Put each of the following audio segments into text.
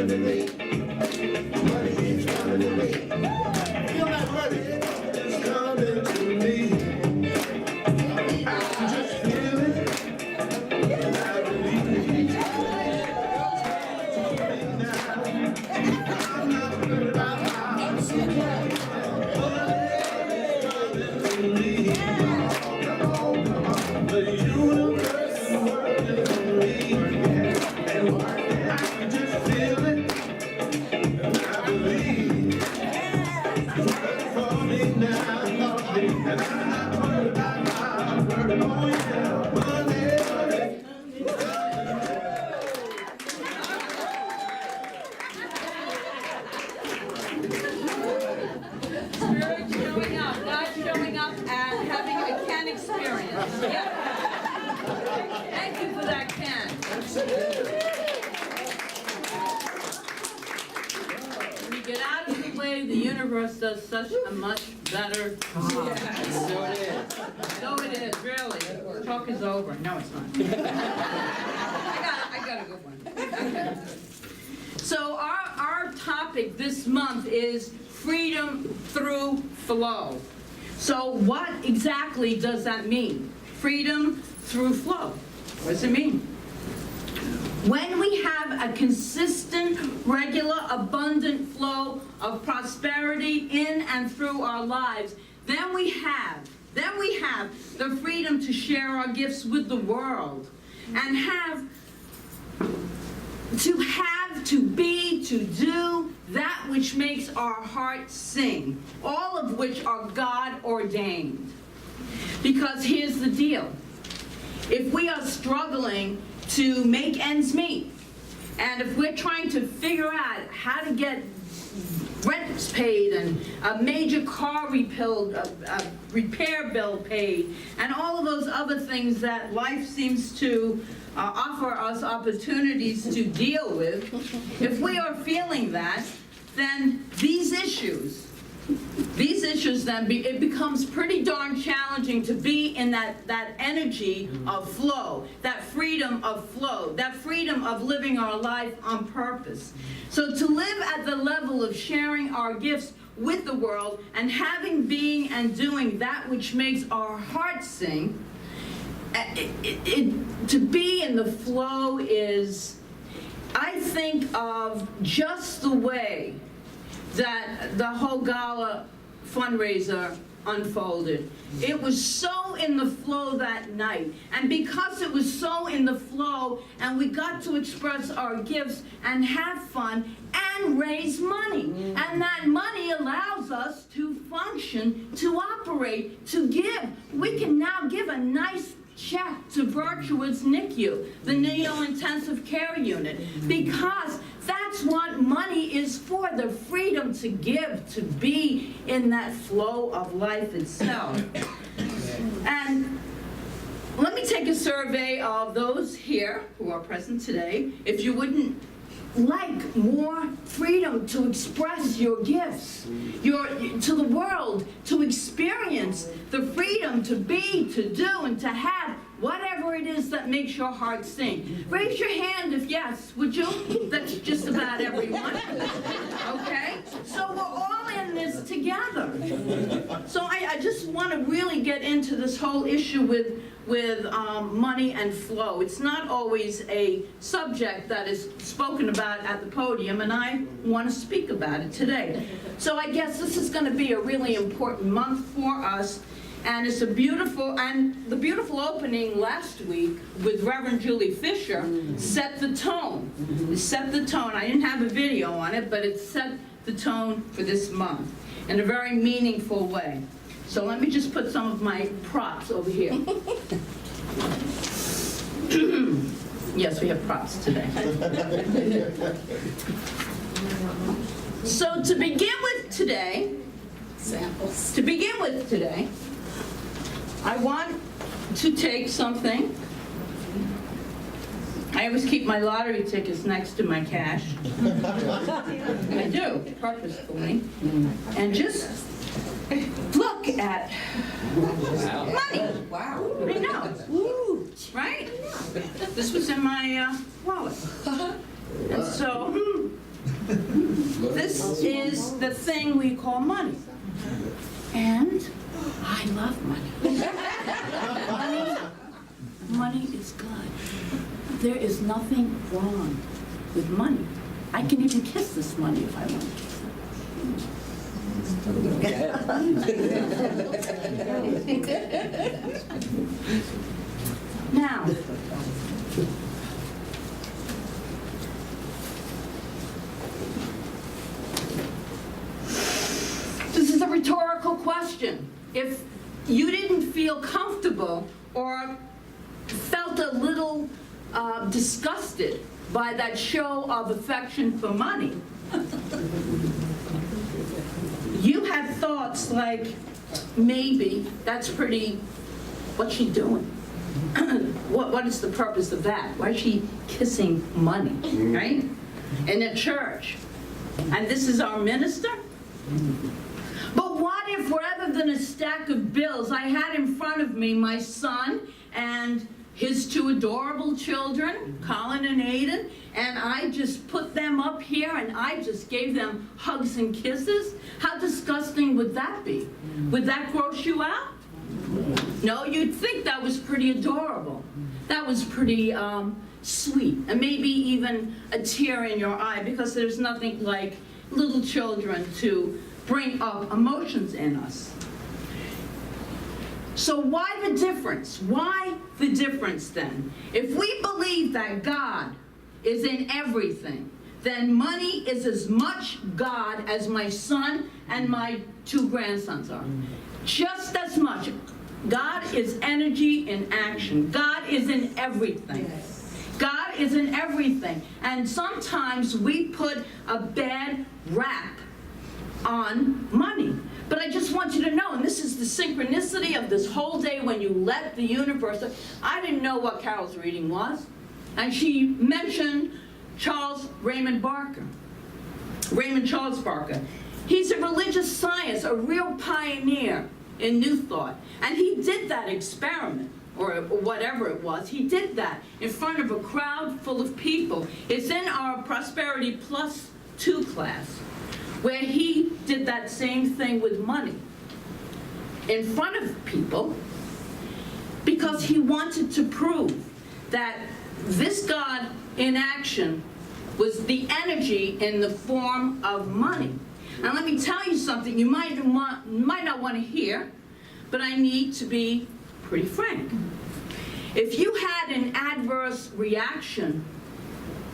coming to me. Money is coming to me. Feel like money is coming to me. I can just feel it, and I believe it. I'm not worried about how I'm sitting. Money is coming to me. Come on, come on. The universe is working for me. And I can just feel it, and I believe. It's working for me now, and I'm not worried about how I'm working. Oh yeah, money. Spirit showing up, God showing up and having a can experience. Yeah. Thank you for that can. When you get out of the way, the universe does such a much better job. So it is. So it is, really. Talk is over. No, it's not. I got a good one. Okay. So our topic this month is freedom through flow. So what exactly does that mean? Freedom through flow. What does it mean? When we have a consistent, regular, abundant flow of prosperity in and through our lives, then we have the freedom to share our gifts with the world and to be, to do that which makes our hearts sing, all of which are God ordained. Because here's the deal. If we are struggling to make ends meet, and if we're trying to figure out how to get rents paid and a major car repair bill paid, and all of those other things that life seems to offer us opportunities to deal with, if we are feeling that, then these issues then it becomes pretty darn challenging to be in that energy of flow, that freedom of flow, that freedom of living our life on purpose. So to live at the level of sharing our gifts with the world and having, being, and doing that which makes our hearts sing, to be in the flow is, I think of just the way that the whole gala fundraiser unfolded. It was so in the flow that night. And because it was so in the flow and we got to express our gifts and have fun and raise money. And that money allows us to function, to operate, to give. We can now give a nice check to Virtuous NICU, the Neointensive Care Unit, because that's what money is for, the freedom to give, to be in that flow of life itself. And let me take a survey of those here who are present today. If you wouldn't like more freedom to express your gifts to the world, to experience the freedom to be, to do, and to have whatever it is that makes your heart sing. Raise your hand if yes, would you? That's just about everyone. Okay? So we're all in this together. So I just want to really get into this whole issue with money and flow. It's not always a subject that is spoken about at the podium, and I want to speak about it today. So I guess this is going to be a really important month for us, and it's the beautiful opening last week with Reverend Julie Fisher set the tone. It set the tone. I didn't have a video on it, but it set the tone for this month in a very meaningful way. So let me just put some of my props over here. Yes, we have props today. So to begin with today, I want to take something. I always keep my lottery tickets next to my cash. I do, purposefully. And just look at money. Wow. I know. Woo. Right? This was in my wallet. And so, This is the thing we call money. And I love money. Money is good. There is nothing wrong with money. I can even kiss this money if I want to kiss it. Now, this is a rhetorical question. If you didn't feel comfortable or felt a little disgusted by that show of affection for money, you had thoughts like, maybe that's pretty, what's she doing? What is the purpose of that? Why is she kissing money, right? In a church. And this is our minister? But what if rather than a stack of bills, I had in front of me my son and his two adorable children, Colin and Aiden, and I just put them up here and I just gave them hugs and kisses? How disgusting would that be? Would that gross you out? No, you'd think that was pretty adorable. That was pretty sweet, and maybe even a tear in your eye, because there's nothing like little children to bring up emotions in us. So why the difference? Why the difference then? If we believe that God is in everything, then money is as much God as my son and my two grandsons are. Just as much. God is energy in action. God is in everything. God is in everything. And sometimes we put a bad rap on money. But I just want you to know, and this is the synchronicity of this whole day when you let the universe. I didn't know what Carol's reading was. And she mentioned Raymond Charles Barker. He's a religious science, a real pioneer in New Thought. And he did that experiment, or whatever it was. He did that in front of a crowd full of people. It's in our Prosperity Plus 2 class, where he did that same thing with money in front of people, because he wanted to prove that this God in action was the energy in the form of money. Now let me tell you something you might not want to hear, but I need to be pretty frank. If you had an adverse reaction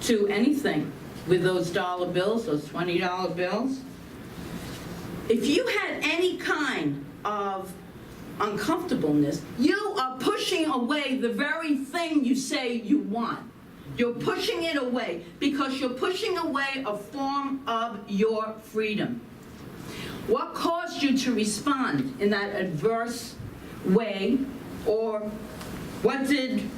to anything with those dollar bills, those $20 bills, if you had any kind of uncomfortableness, you are pushing away the very thing you say you want. You're pushing it away because you're pushing away a form of your freedom. What caused you to respond in that adverse way, or where did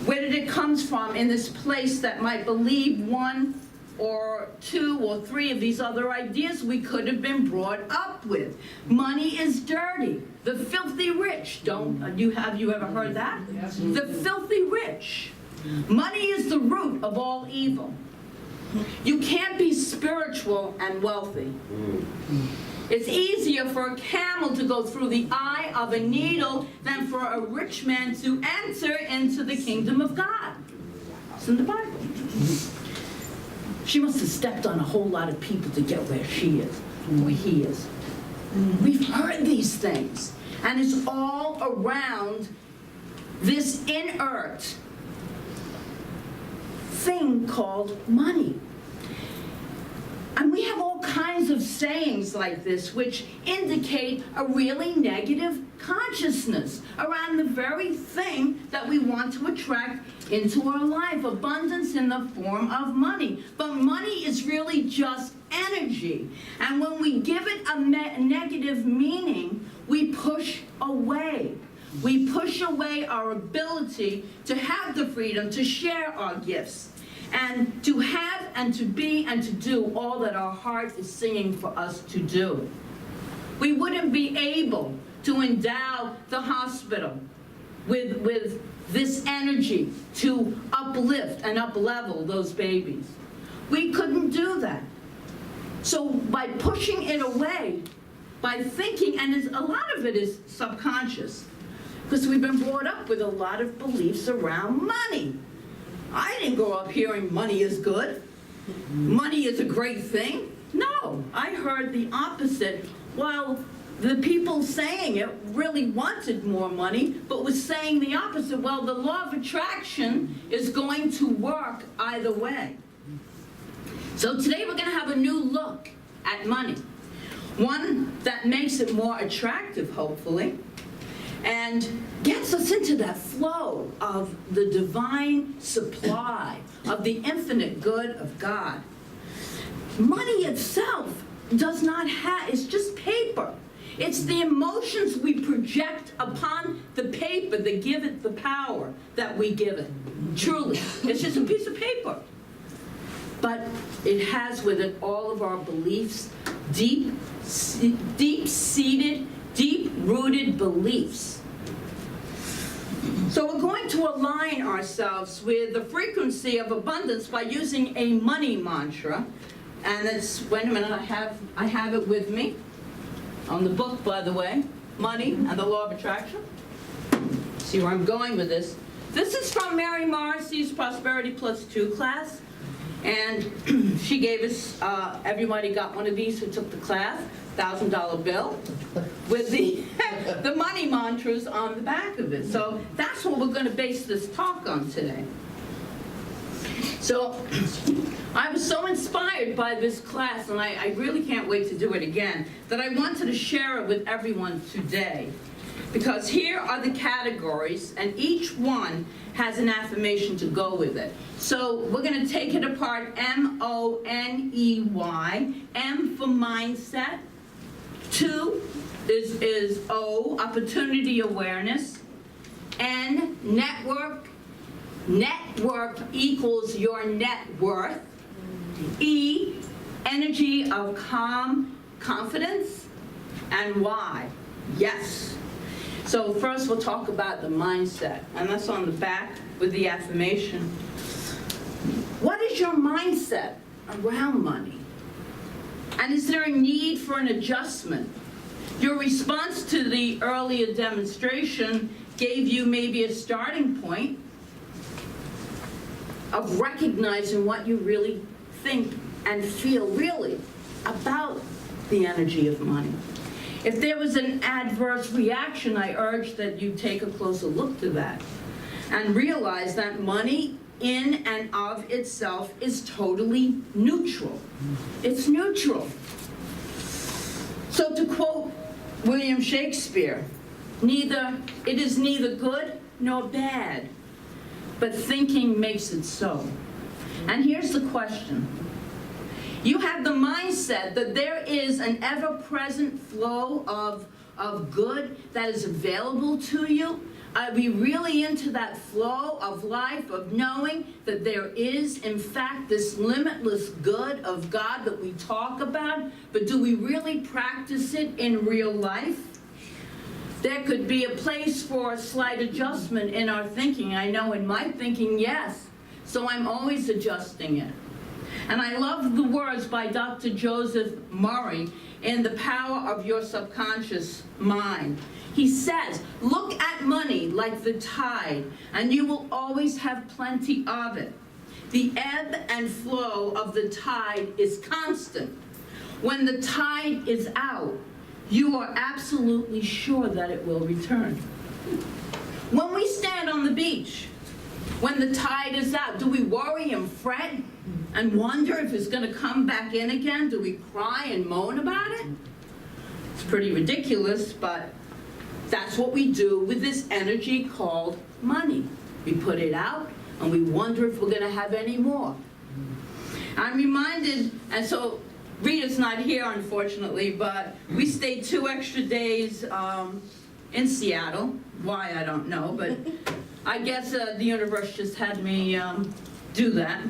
it come from in this place that might believe one or two or three of these other ideas we could have been brought up with? Money is dirty. The filthy rich. Have you ever heard that? Yes. The filthy rich. Money is the root of all evil. You can't be spiritual and wealthy. It's easier for a camel to go through the eye of a needle than for a rich man to enter into the kingdom of God. It's in the Bible. She must have stepped on a whole lot of people to get where she is, where he is. We've heard these things, and it's all around this inert thing called money. And we have all kinds of sayings like this which indicate a really negative consciousness around the very thing that we want to attract into our life, abundance in the form of money. But money is really just energy. And when we give it a negative meaning, we push away. We push away our ability to have the freedom to share our gifts, and to have and to be and to do all that our heart is singing for us to do. We wouldn't be able to endow the hospital with this energy to uplift and up-level those babies. We couldn't do that. So by pushing it away, by thinking, and a lot of it is subconscious, because we've been brought up with a lot of beliefs around money. I didn't grow up hearing money is good, money is a great thing. No, I heard the opposite. While the people saying it really wanted more money, but was saying the opposite. Well, the law of attraction is going to work either way. So today we're going to have a new look at money. One that makes it more attractive, hopefully, and gets us into that flow of the divine supply, of the infinite good of God. Money itself does not have, it's just paper. It's the emotions we project upon the paper that give it the power that we give it. Truly, it's just a piece of paper. But it has with it all of our beliefs, deep-seated, deep-rooted beliefs. So we're going to align ourselves with the frequency of abundance by using a money mantra. And it's, wait a minute, I have it with me on the book, by the way, Money and the Law of Attraction. See where I'm going with this. This is from Mary Morrissey's Prosperity Plus 2 class. And she gave us, everybody got one of these who took the class, $1,000 bill, with the money mantras on the back of it. So that's what we're going to base this talk on today. So I was so inspired by this class, and I really can't wait to do it again, that I wanted to share it with everyone today. Because here are the categories, and each one has an affirmation to go with it. So we're going to take it apart. M-O-N-E-Y. M for mindset. 2 is O, opportunity awareness. N, network. Network equals your net worth. E, energy of calm confidence. And Y, yes. So first we'll talk about the mindset, and that's on the back with the affirmation. What is your mindset around money? And is there a need for an adjustment? Your response to the earlier demonstration gave you maybe a starting point of recognizing what you really think and feel really about the energy of money. If there was an adverse reaction, I urge that you take a closer look to that and realize that money in and of itself is totally neutral. It's neutral. So to quote William Shakespeare, it is neither good nor bad, but thinking makes it so. And here's the question. You have the mindset that there is an ever-present flow of good that is available to you. Are we really into that flow of life, of knowing that there is, in fact, this limitless good of God that we talk about, but do we really practice it in real life? There could be a place for a slight adjustment in our thinking. I know in my thinking, yes. So I'm always adjusting it. And I love the words by Dr. Joseph Murray in The Power of Your Subconscious Mind. He says, look at money like the tide, and you will always have plenty of it. The ebb and flow of the tide is constant. When the tide is out, you are absolutely sure that it will return. When we stand on the beach, when the tide is out, do we worry and fret and wonder if it's going to come back in again? Do we cry and moan about it? It's pretty ridiculous, but that's what we do with this energy called money. We put it out, and we wonder if we're going to have any more. I'm reminded, and so Rita's not here, unfortunately, but we stayed 2 extra days in Seattle. Why, I don't know, but I guess the universe just had me do that.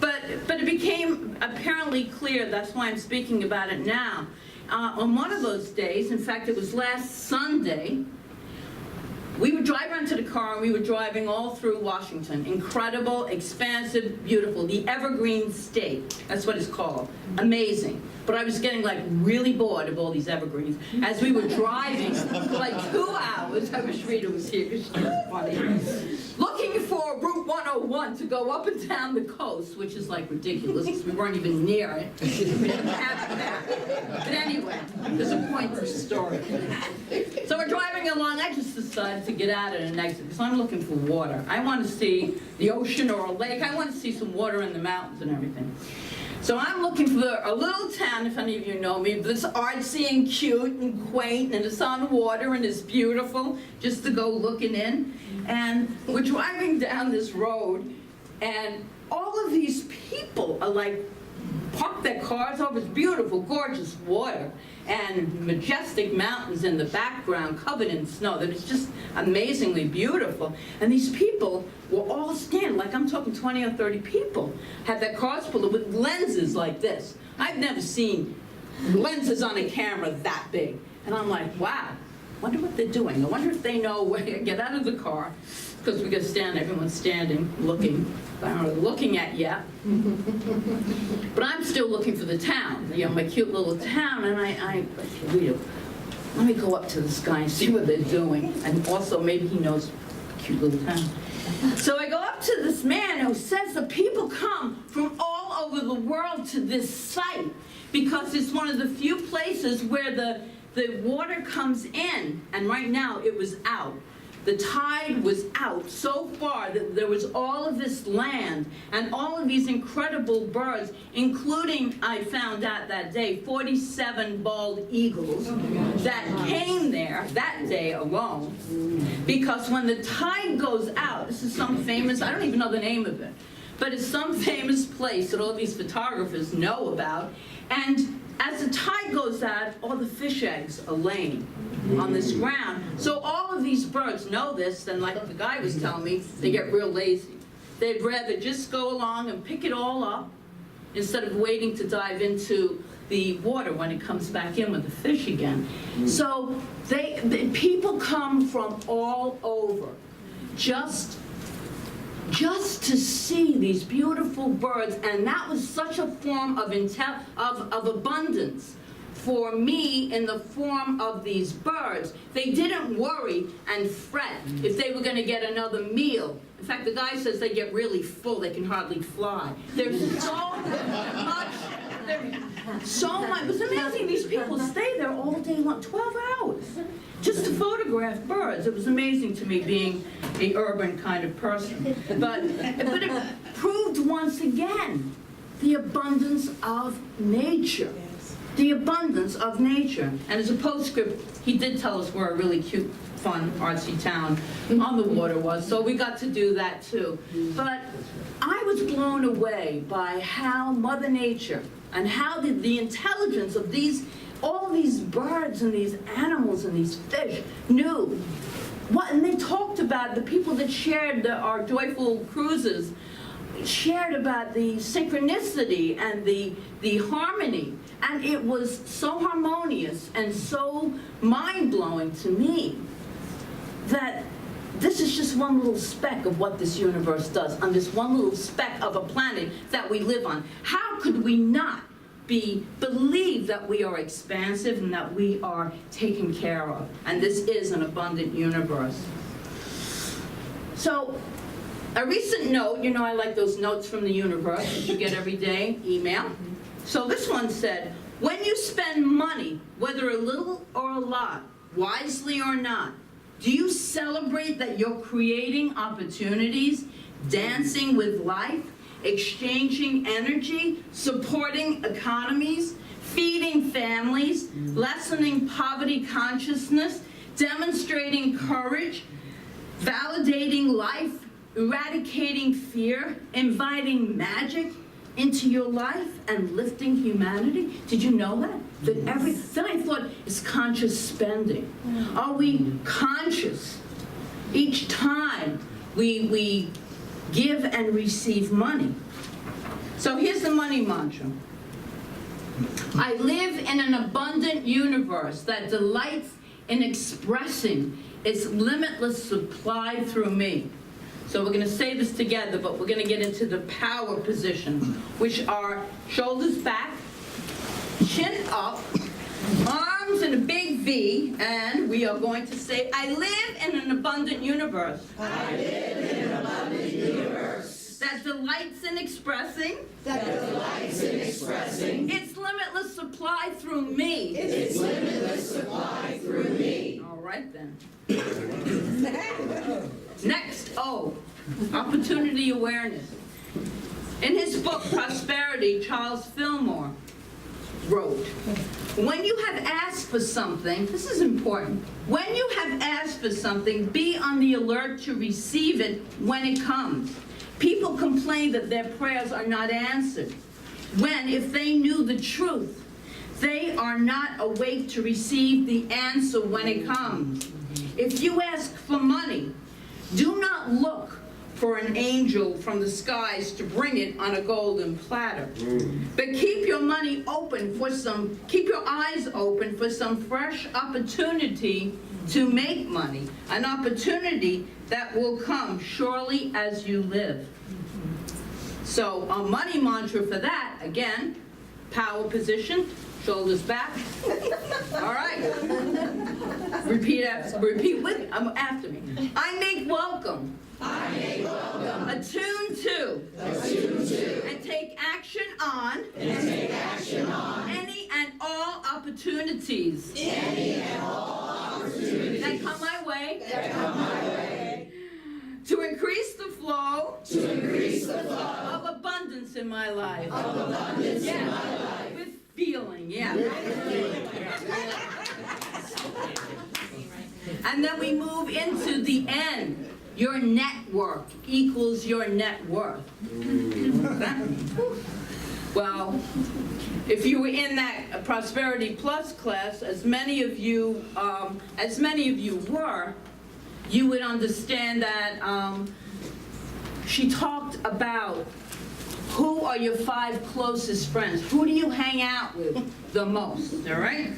but it became apparently clear, that's why I'm speaking about it now. On one of those days, in fact it was last Sunday, we would drive onto the car, and we were driving all through Washington. Incredible, expansive, beautiful. The Evergreen State, that's what it's called. Amazing. But I was getting like really bored of all these evergreens. As we were driving for like 2 hours, I wish Rita was here because she was funny, looking for Route 101 to go up and down the coast, which is like ridiculous because we weren't even near it. We didn't have a map. But anyway, there's a point to the story. So we're driving along. I just decided to get out at an exit because I'm looking for water. I want to see the ocean or a lake. I want to see some water in the mountains and everything. So I'm looking for a little town, if any of you know me, that's artsy and cute and quaint, and it's on water and it's beautiful, just to go looking in. And we're driving down this road, and all of these people are like, park their cars over. It's beautiful, gorgeous water, and majestic mountains in the background covered in snow. That is just amazingly beautiful. And these people were all standing, like I'm talking 20 or 30 people, had their cars pulled up with lenses like this. I've never seen lenses on a camera that big. And I'm like, wow, wonder what they're doing. I wonder if they know where to get out of the car, because we got to stand, everyone's standing, looking. I don't know, looking at yet. But I'm still looking for the town, you know, my cute little town, and I let me go up to this guy and see what they're doing. And also, maybe he knows a cute little town. So I go up to this man who says the people come from all over the world to this site because it's one of the few places where the water comes in, and right now it was out. The tide was out so far that there was all of this land and all of these incredible birds, including, I found out that day, 47 bald eagles that came there that day alone. Because when the tide goes out, this is some famous, I don't even know the name of it, but it's some famous place that all these photographers know about. And as the tide goes out, all the fish eggs are laying on this ground. So all of these birds know this, and like the guy was telling me, they get real lazy. They'd rather just go along and pick it all up instead of waiting to dive into the water when it comes back in with the fish again. So people come from all over just to see these beautiful birds, and that was such a form of abundance for me in the form of these birds. They didn't worry and fret if they were going to get another meal. In fact, the guy says they get really full, they can hardly fly. There's so much. It was amazing. These people stay there all day long, 12 hours, just to photograph birds. It was amazing to me, being an urban kind of person. But it proved once again the abundance of nature. The abundance of nature. And as a postscript, he did tell us where a really cute, fun, artsy town on the water was, so we got to do that too. But I was blown away by how Mother Nature and how the intelligence of all these birds and these animals and these fish knew what, and they talked about the people that shared our joyful cruises, shared about the synchronicity and the harmony, and it was so harmonious and so mind-blowing to me that this is just one little speck of what this universe does, on this one little speck of a planet that we live on. How could we not believe that we are expansive and that we are taken care of? And this is an abundant universe. So, a recent note, you know I like those notes from the universe that you get every day, email. So this one said, when you spend money, whether a little or a lot, wisely or not, do you celebrate that you're creating opportunities, dancing with life, exchanging energy, supporting economies, feeding families, lessening poverty consciousness, demonstrating courage, validating life, eradicating fear, inviting magic into your life, and lifting humanity? Did you know that? Then I thought, it's conscious spending. Are we conscious each time we give and receive money? So here's the money mantra. I live in an abundant universe that delights in expressing its limitless supply through me. So we're going to say this together, but we're going to get into the power positions, which are shoulders back, chin up, arms in a big V, and we are going to say, I live in an abundant universe. I live in an abundant universe That delights in expressing. that delights in expressing Its limitless supply through me. its limitless supply through me. All right then. Next, opportunity awareness. In his book, Prosperity, Charles Fillmore wrote, when you have asked for something, this is important, when you have asked for something, be on the alert to receive it when it comes. People complain that their prayers are not answered, when, if they knew the truth, they are not awake to receive the answer when it comes. If you ask for money, do not look for an angel from the skies to bring it on a golden platter. But keep your eyes open for some fresh opportunity to make money, an opportunity that will come surely as you live. So a money mantra for that, again, power position, shoulders back. All right. Repeat after me. I make welcome. I make welcome. Attune to. Attune to. And take action on. And take action on. Any and all opportunities. Any and all opportunities. That come my way. That come my way. To increase the flow. To increase the flow. Of abundance in my life. Of abundance in my life. With feeling, yeah. And then we move into the end. Your network equals your net worth. Well, if you were in that Prosperity Plus class, as many of you were, you would understand that she talked about who are your 5 closest friends. Who do you hang out with the most, all right?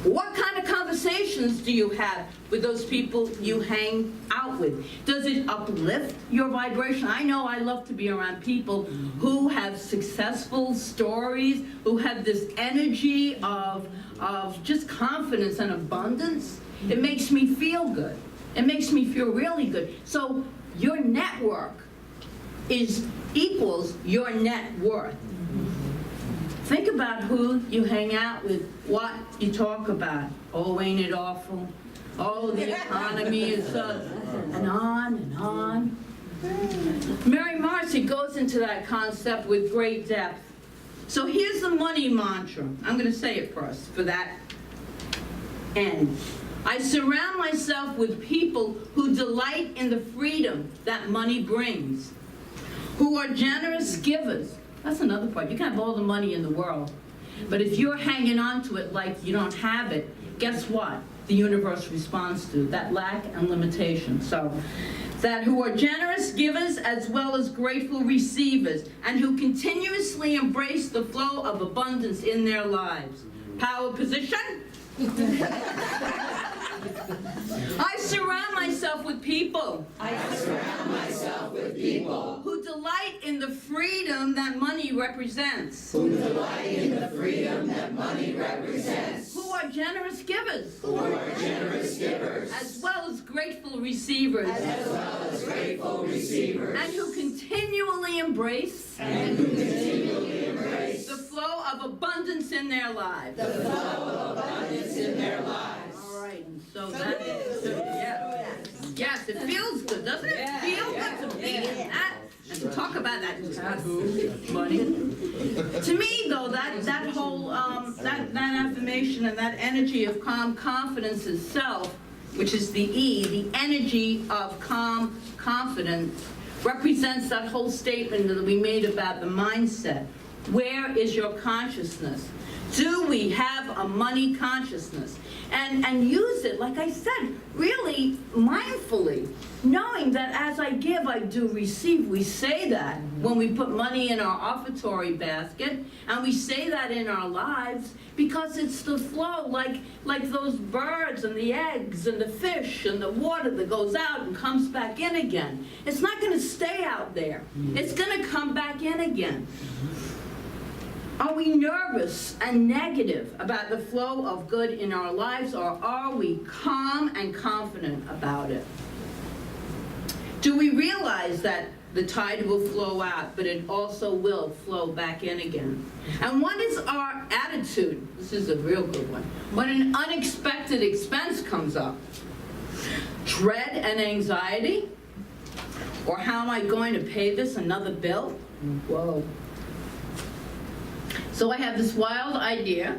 What kind of conversations do you have with those people you hang out with? Does it uplift your vibration? I know I love to be around people who have successful stories, who have this energy of just confidence and abundance. It makes me feel good. It makes me feel really good. So your network equals your net worth. Think about who you hang out with, what you talk about. Oh, ain't it awful? Oh, the economy is and on and on. Mary Marcy goes into that concept with great depth. So here's the money mantra. I'm going to say it first for that end. I surround myself with people who delight in the freedom that money brings, who are generous givers. That's another part. You can have all the money in the world, but if you're hanging on to it like you don't have it, guess what? The universe responds to that lack and limitation. So, that who are generous givers as well as grateful receivers, and who continuously embrace the flow of abundance in their lives. Power position. I surround myself with people. I surround myself with people who delight in the freedom that money represents. who delight in the freedom that money represents, Who are generous givers. who are generous givers, As well as grateful receivers. as well as grateful receivers, And who continually embrace the flow of abundance in their lives. the flow of abundance in their lives. All right, and so that is, yes, it feels good, doesn't it? Feel good to be in that and to talk about that taboo money. To me, though, that whole that affirmation and that energy of calm confidence itself, which is the E, the energy of calm confidence, represents that whole statement that we made about the mindset. Where is your consciousness? Do we have a money consciousness? And use it, like I said, really mindfully, knowing that as I give, I do receive. We say that when we put money in our offertory basket, and we say that in our lives because it's the flow, like those birds and the eggs and the fish and the water that goes out and comes back in again. It's not going to stay out there. It's going to come back in again. Are we nervous and negative about the flow of good in our lives, or are we calm and confident about it? Do we realize that the tide will flow out, but it also will flow back in again? And what is our attitude? This is a real good one. When an unexpected expense comes up, dread and anxiety, or how am I going to pay this, another bill? Whoa. So I have this wild idea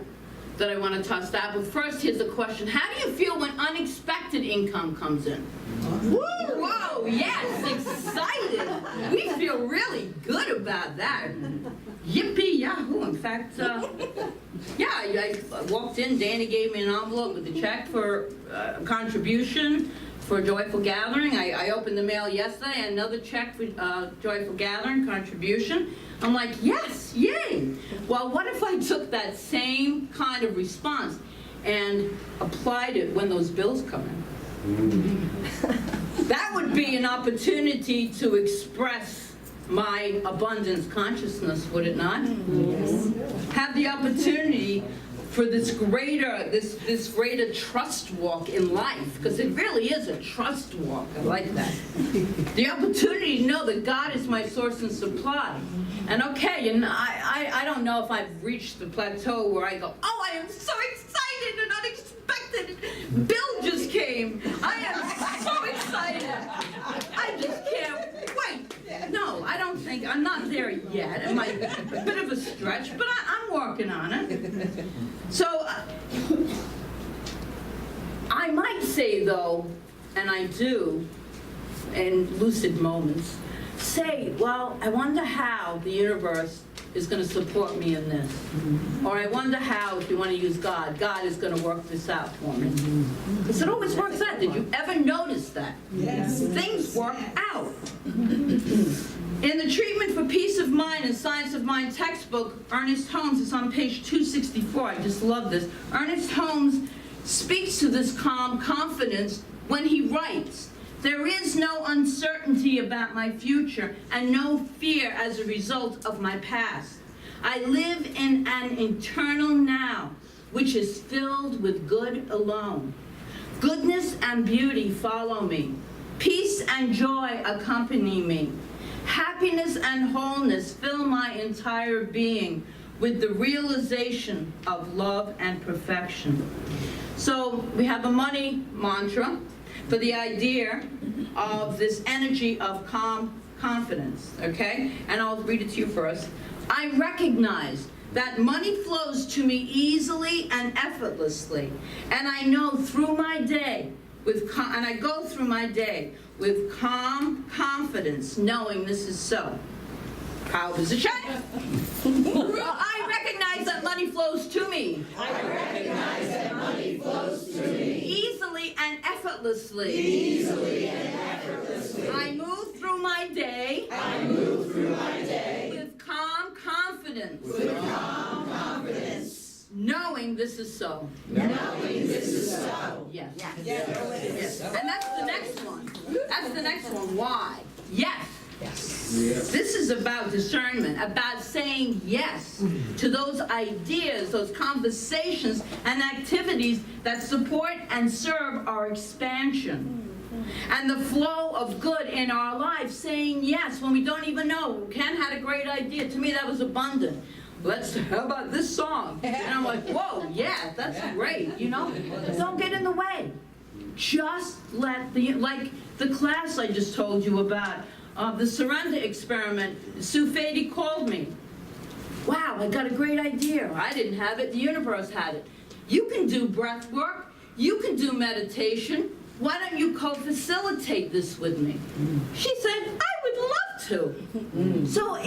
that I want to toss out. But first, here's a question. How do you feel when unexpected income comes in? Woo! Whoa, yes, excited. We feel really good about that. Yippee yahoo. In fact, yeah, I walked in, Danny gave me an envelope with a check for contribution for Joyful Gathering. I opened the mail yesterday, another check for Joyful Gathering contribution. I'm like, yes, yay. Well, what if I took that same kind of response and applied it when those bills come in? That would be an opportunity to express my abundance consciousness, would it not? Yes. Have the opportunity for this greater trust walk in life, because it really is a trust walk. I like that. The opportunity to know that God is my source and supply. And okay, and I don't know if I've reached the plateau where I go, oh, I am so excited and unexpected. Bill just came. I am so excited. I just can't wait. No, I don't think, I'm not there yet. It might be a bit of a stretch, but I'm working on it. So, I might say though, and I do, in lucid moments, say, well, I wonder how the universe is going to support me in this. Or I wonder how, if you want to use God, God is going to work this out for me. Because it always works out. Did you ever notice that? Yes. Things work out. In the Treatment for Peace of Mind and Science of Mind textbook, Ernest Holmes, it's on page 264, I just love this. Ernest Holmes speaks to this calm confidence when he writes, "There is no uncertainty about my future and no fear as a result of my past. I live in an eternal now, which is filled with good alone. Goodness and beauty follow me. Peace and joy accompany me. Happiness and wholeness fill my entire being with the realization of love and perfection." So we have a money mantra for the idea of this energy of calm confidence, okay? And I'll read it to you first. I recognize that money flows to me easily and effortlessly, and I know through my day and I go through my day with calm confidence, knowing this is so. Proud as a child. I recognize that money flows to me. I recognize that money flows to me. Easily and effortlessly. Easily and effortlessly. I move through my day. I move through my day. With calm confidence. With calm confidence. Knowing this is so. Knowing this is so. Yes. Yes. And that's the next one. That's the next one. Why? Yes. Yes. This is about discernment, about saying yes to those ideas, those conversations and activities that support and serve our expansion. And the flow of good in our lives, saying yes when we don't even know. Ken had a great idea. To me, that was abundant. How about this song? And I'm like, whoa, yeah, that's great, you know? Don't get in the way. Just let like the class I just told you about, the surrender experiment, Sue Fady called me. Wow, I got a great idea. I didn't have it, the universe had it. You can do breath work, you can do meditation. Why don't you co-facilitate this with me? She said, I would love to. So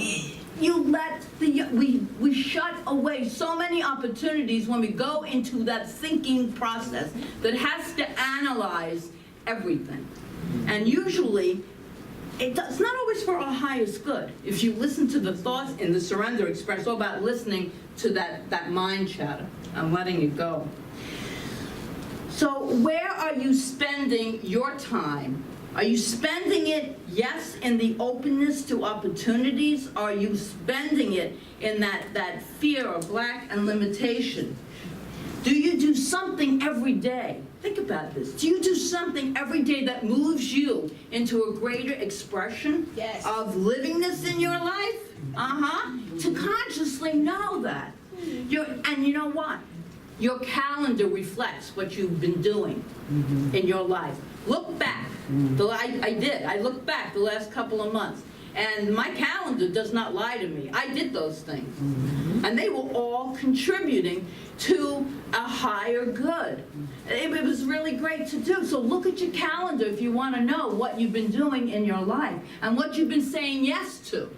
we shut away so many opportunities when we go into that thinking process that has to analyze everything. And usually, it's not always for our highest good. If you listen to the thoughts in the Surrender Express, all about listening to that mind chatter and letting it go. So where are you spending your time? Are you spending it, yes, in the openness to opportunities? Are you spending it in that fear of lack and limitation? Do you do something every day? Think about this. Do you do something every day that moves you into a greater expression of livingness in your life? To consciously know that. And you know what? Your calendar reflects what you've been doing in your life. Look back. I looked back the last couple of months, and my calendar does not lie to me. I did those things. And they were all contributing to a higher good. It was really great to do. So look at your calendar if you want to know what you've been doing in your life and what you've been saying yes to.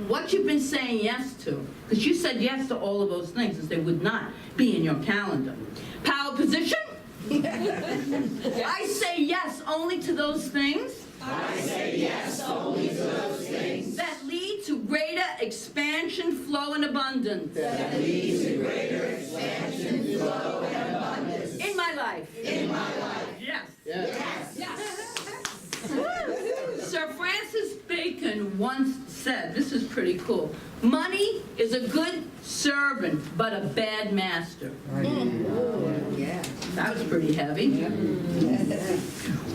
What you've been saying yes to. Because you said yes to all of those things as they would not be in your calendar. Power position? I say yes only to those things. I say yes only to those things that lead to greater expansion, flow, and abundance. that lead to greater expansion, flow, and abundance In my life. in my life. Yes. Yes. Sir Francis Bacon once said, this is pretty cool, money is a good servant, but a bad master. That was pretty heavy.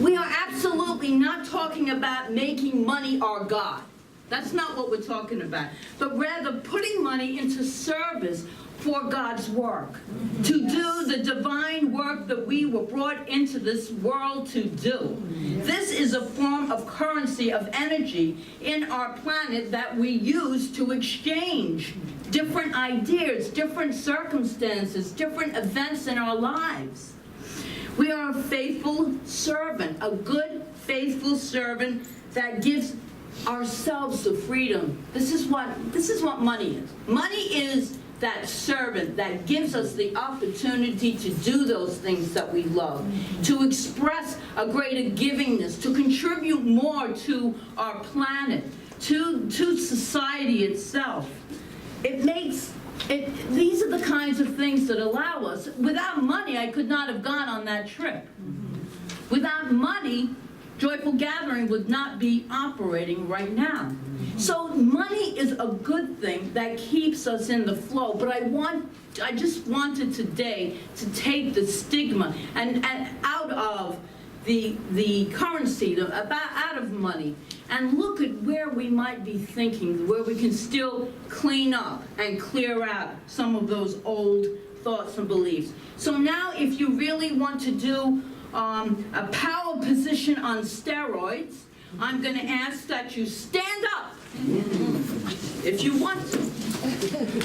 We are absolutely not talking about making money our God. That's not what we're talking about. But rather putting money into service for God's work. To do the divine work that we were brought into this world to do. This is a form of currency, of energy in our planet that we use to exchange different ideas, different circumstances, different events in our lives. We are a faithful servant, a good, faithful servant that gives ourselves the freedom. This is what money is. Money is that servant that gives us the opportunity to do those things that we love, to express a greater givingness, to contribute more to our planet, to society itself. These are the kinds of things that allow us. Without money, I could not have gone on that trip. Without money, Joyful Gathering would not be operating right now. So money is a good thing that keeps us in the flow, but I just wanted today to take the stigma and out of the currency, out of money, and look at where we might be thinking, where we can still clean up and clear out some of those old thoughts and beliefs. So now if you really want to do a power position on steroids, I'm going to ask that you stand up if you want to.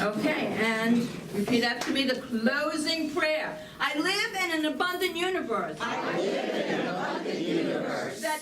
Okay, and repeat after me the closing prayer. I live in an abundant universe. I live in an abundant universe that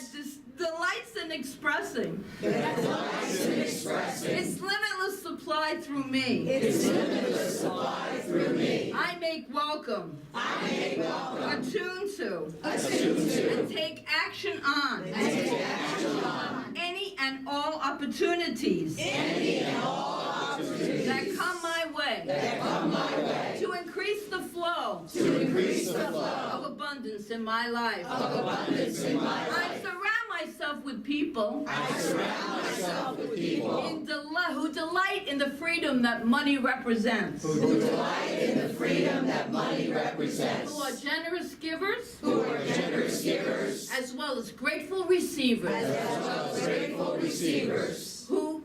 delights in expressing that delights in expressing its limitless supply through me. its limitless supply through me. I make welcome, I make welcome, attune to, attune to, and take action on and take action on any and all opportunities any and all opportunities that come my way that come my way to increase the flow to increase the of flow abundance in my life. of abundance in my I life. surround myself with people I surround myself with people who delight in the freedom that money represents, who delight in the freedom that money represents, who are generous givers, who are generous givers, as well as grateful receivers, as well as grateful receivers, who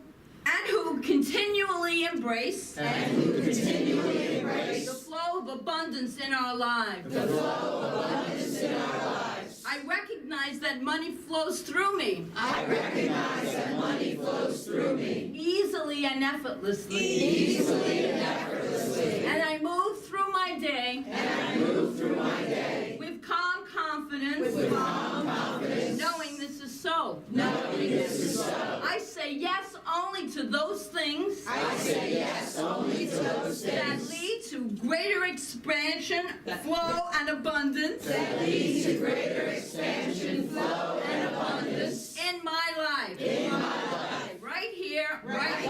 continually embrace and who continually embrace the flow of abundance in our lives. the flow of abundance in our lives. I recognize that money flows through me I recognize that money flows through me easily and effortlessly, easily and effortlessly, and I move through my day and I move through my day with calm confidence, with calm confidence, knowing this is so. knowing this is so. I say yes only to those things I say yes only to those that things lead to greater expansion, flow, and abundance that lead to greater expansion, flow, and abundance in my life. in my life. Right here, Right